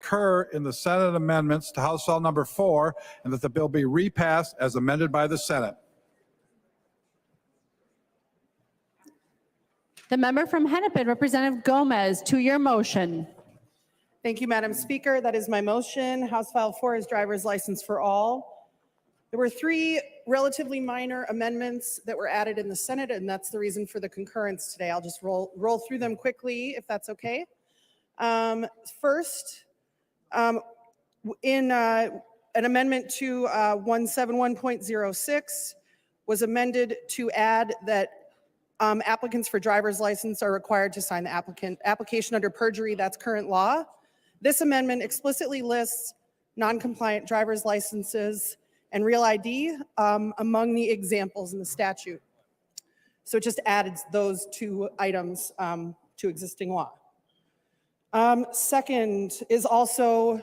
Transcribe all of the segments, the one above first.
concur in the Senate amendments to House File Number 4 and that the bill be repassed as amended by the Senate. The member from Hennepin, Representative Gomez, to your motion. Thank you, Madam Speaker. That is my motion. House File 4 is driver's license for all. There were 3 relatively minor amendments that were added in the Senate, and that's the reason for the concurrence today. I'll just roll through them quickly, if that's okay. First, in an amendment to 171.06 was amended to add that applicants for driver's license are required to sign the application under perjury. That's current law. This amendment explicitly lists non-compliant driver's licenses and real ID among the examples in the statute. So it just added those 2 items to existing law. Second is also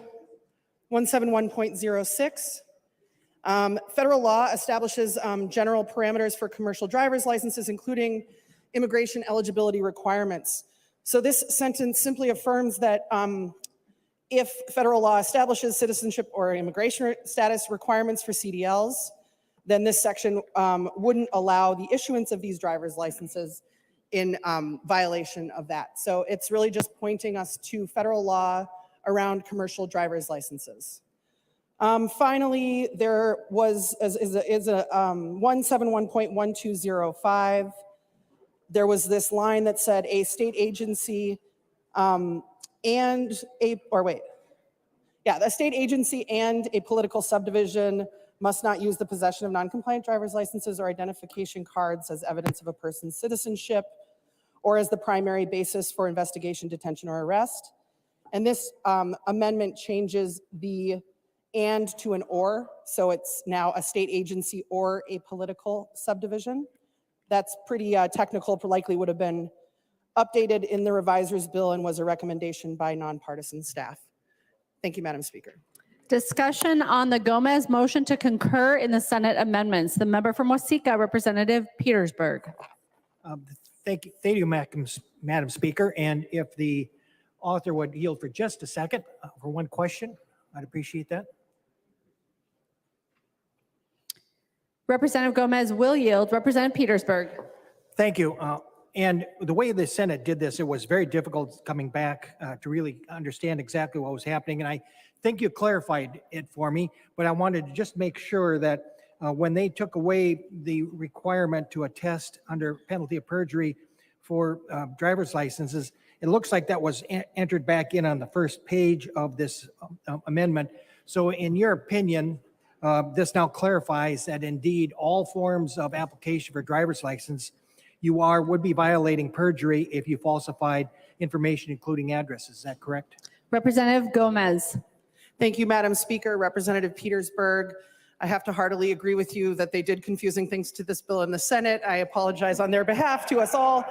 171.06. Federal law establishes general parameters for commercial driver's licenses, including immigration eligibility requirements. So this sentence simply affirms that if federal law establishes citizenship or immigration status requirements for CDLs, then this section wouldn't allow the issuance of these driver's licenses in violation of that. So it's really just pointing us to federal law around commercial driver's licenses. Finally, there was a 171.1205. There was this line that said a state agency a state agency and a political subdivision must not use the possession of non-compliant driver's licenses or identification cards as evidence of a person's citizenship or as the primary basis for investigation, detention, or arrest. And this amendment changes the and to an or, so it's now a state agency or a political subdivision. That's pretty technical, likely would have been updated in the reviser's bill and was a recommendation by nonpartisan staff. Thank you, Madam Speaker. Discussion on the Gomez motion to concur in the Senate amendments. The member from Waseca, Representative Petersburg. Thank you, Madam Speaker. And if the author would yield for just a second for one question, I'd appreciate that. Representative Gomez will yield. Representative Petersburg. Thank you. And the way the Senate did this, it was very difficult coming back to really understand exactly what was happening. And I think you clarified it for me, but I wanted to just make sure that when they took away the requirement to attest under penalty of perjury for driver's licenses, it looks like that was entered back in on the first page of this amendment. So in your opinion, this now clarifies that indeed all forms of application for driver's license would be violating perjury if you falsified information, including addresses. Is that correct? Representative Gomez. Thank you, Madam Speaker. Representative Petersburg, I have to heartily agree with you that they did confusing things to this bill in the Senate. I apologize on their behalf to us all.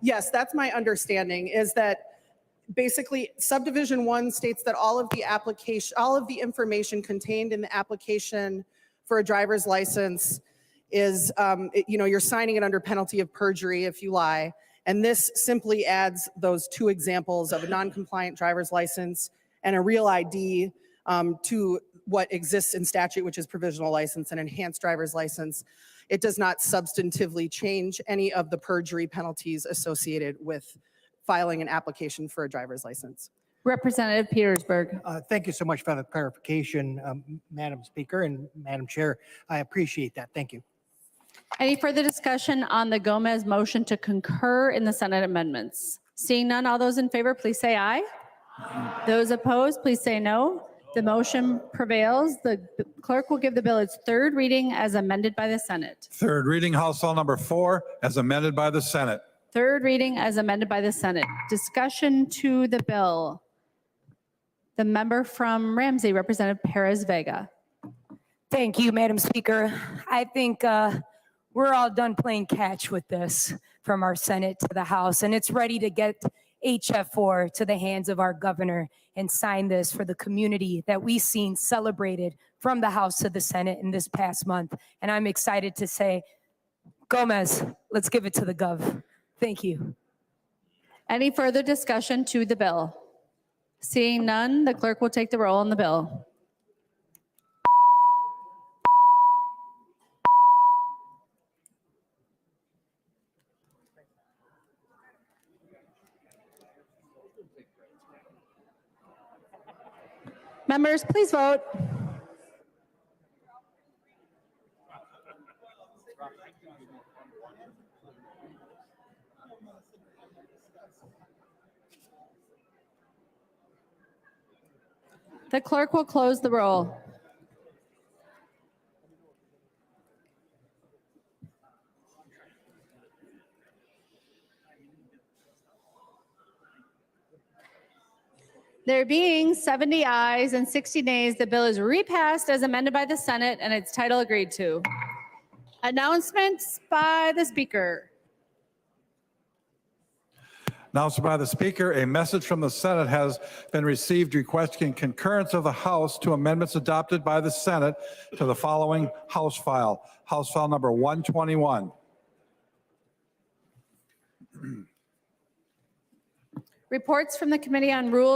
Yes, that's my understanding, is that basically subdivision 1 states that all of the information contained in the application for a driver's license is, you're signing it under penalty of perjury if you lie. And this simply adds those 2 examples of a non-compliant driver's license and a real ID to what exists in statute, which is provisional license and enhanced driver's license. It does not substantively change any of the perjury penalties associated with filing an application for a driver's license. Representative Petersburg. Thank you so much for the clarification, Madam Speaker and Madam Chair. I appreciate that. Thank you. Any further discussion on the Gomez motion to concur in the Senate amendments? Seeing none, all those in favor, please say aye. Those opposed, please say no. The motion prevails. The clerk will give the bill its 3rd reading as amended by the Senate. 3rd reading, House File Number 4, as amended by the Senate. 3rd reading as amended by the Senate. Discussion to the bill. The member from Ramsey, Representative Perez-Vega. Thank you, Madam Speaker. I think we're all done playing catch with this from our Senate to the House, and it's ready to get HF4 to the hands of our governor and sign this for the community that we've seen celebrated from the House to the Senate in this past month. And I'm excited to say, Gomez, let's give it to the Gov. Thank you. Any further discussion to the bill? Seeing none, the clerk will take the roll on the bill. Members, please vote. The clerk will close the roll. There being 70 ayes and 60 nays, the bill is repassed as amended by the Senate and its title agreed to. Announcements by the Speaker. Announced by the Speaker, a message from the Senate has been received requesting concurrence of the House to amendments adopted by the Senate to the following House File number 121. Reports from the Committee on Rules